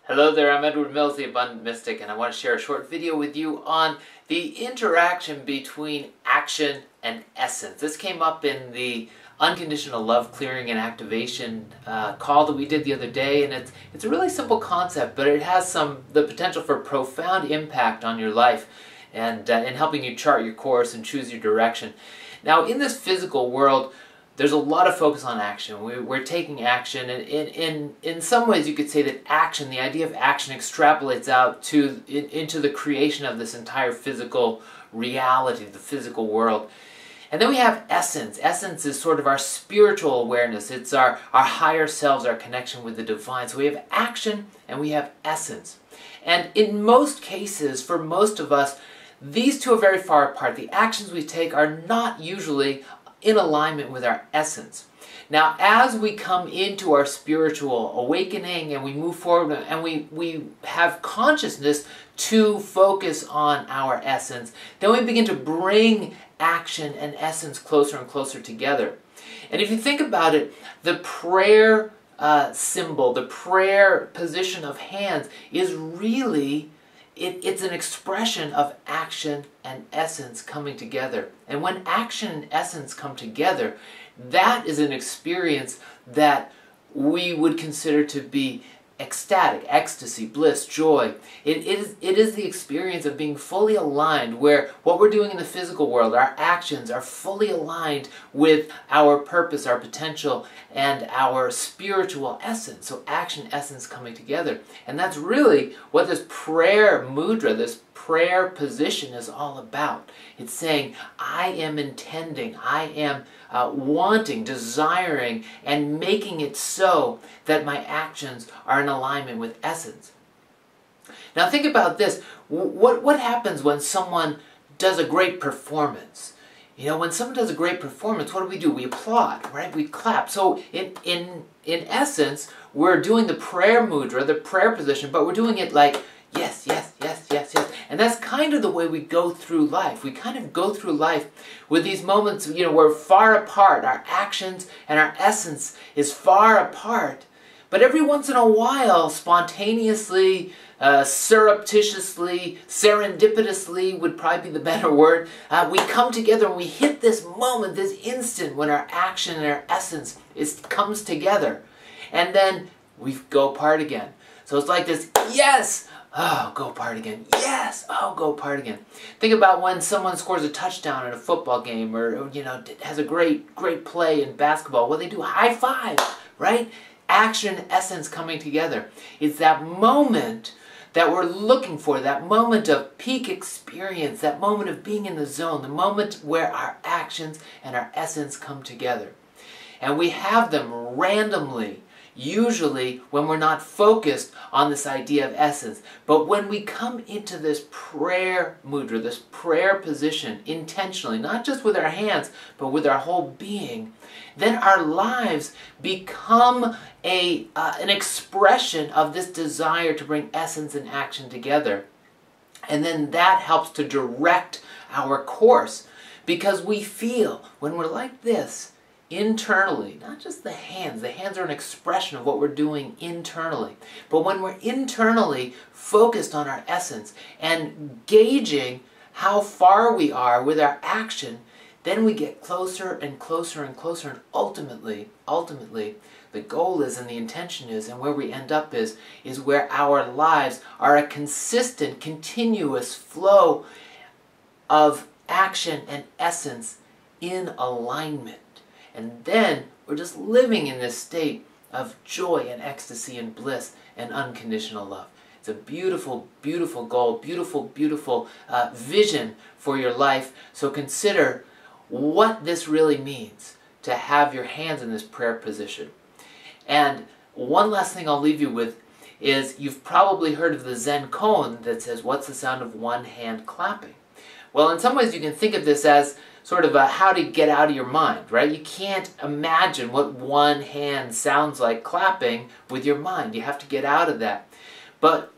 Hello there, I'm Edward Mills, the Abundant Mystic, and I want to share a short video with you on the interaction between action and essence. This came up in the Unconditional Love Clearing and Activation call that we did the other day, and it's a really simple concept, but it has the potential for profound impact on your life and in helping you chart your course and choose your direction. Now, in this physical world, there's a lot of focus on action. We're taking action, and in some ways you could say that action, the idea of action, extrapolates out into the creation of this entire physical reality, the physical world. And then we have essence. Essence is sort of our spiritual awareness. It's our higher selves, our connection with the divine. So we have action and we have essence. And in most cases, for most of us, these two are very far apart. The actions we take are not usually in alignment with our essence. Now, as we come into our spiritual awakening and we move forward and we have consciousness to focus on our essence, then we begin to bring action and essence closer and closer together. And if you think about it, the prayer symbol, the prayer position of hands is really it's an expression of action and essence coming together. And when action and essence come together, that is an experience that we would consider to be ecstatic, ecstasy, bliss, joy. It is the experience of being fully aligned, where what we're doing in the physical world, our actions, are fully aligned with our purpose, our potential, and our spiritual essence. So action, essence coming together. And that's really what this prayer mudra, this prayer position is all about. It's saying, I am intending, I am wanting, desiring, and making it so that my actions are in alignment with essence. Now think about this. What happens when someone does a great performance? You know, when someone does a great performance, what do? We applaud, right? We clap. So in essence, we're doing the prayer mudra, the prayer position, but we're doing it like, yes, yes, yes, yes, yes. And that's kind of the way we go through life. We kind of go through life with these moments, you know, we're far apart. Our actions and our essence is far apart. But every once in a while, spontaneously, surreptitiously, serendipitously would probably be the better word, we come together and we hit this moment, this instant when our action and our essence comes together. And then we go apart again. So it's like this, yes! Oh, go apart again. Yes! Oh, go apart again. Think about when someone scores a touchdown in a football game, or you know, has a great play in basketball. Well, they do a high five, right? Action and essence coming together. It's that moment that we're looking for, that moment of peak experience, that moment of being in the zone, the moment where our actions and our essence come together. And we have them randomly, usually when we're not focused on this idea of essence. But when we come into this prayer mudra, this prayer position, intentionally, not just with our hands, but with our whole being, then our lives become an expression of this desire to bring essence and action together. And then that helps to direct our course, because we feel, when we're like this, internally, not just the hands are an expression of what we're doing internally, but when we're internally focused on our essence and gauging how far we are with our action, then we get closer and closer and closer, and ultimately, the goal is, and the intention is, and where we end up is where our lives are a consistent, continuous flow of action and essence in alignment. And then we're just living in this state of joy and ecstasy and bliss and unconditional love. It's a beautiful, beautiful goal, beautiful, beautiful vision for your life. So consider what this really means to have your hands in this prayer position. And one last thing I'll leave you with is, you've probably heard of the Zen koan that says, what's the sound of one hand clapping? Well, in some ways you can think of this as sort of how to get out of your mind, right? You can't imagine what one hand sounds like clapping with your mind. You have to get out of that. But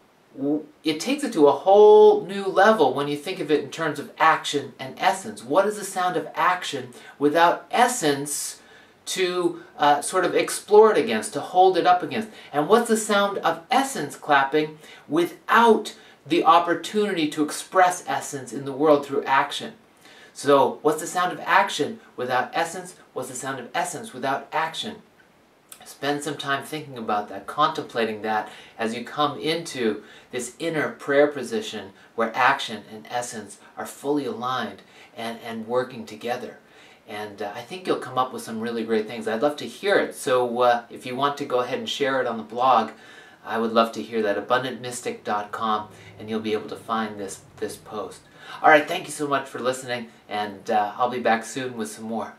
it takes it to a whole new level when you think of it in terms of action and essence. What is the sound of action without essence to sort of explore it against, to hold it up against. And what's the sound of essence clapping without the opportunity to express essence in the world through action? So what's the sound of action without essence? What's the sound of essence without action? Spend some time thinking about that, contemplating that as you come into this inner prayer position where action and essence are fully aligned and working together. And I think you'll come up with some really great things. I'd love to hear it. So if you want to go ahead and share it on the blog, I would love to hear that. AbundantMystic.com, and you'll be able to find this post. All right, thank you so much for listening, and I'll be back soon with some more.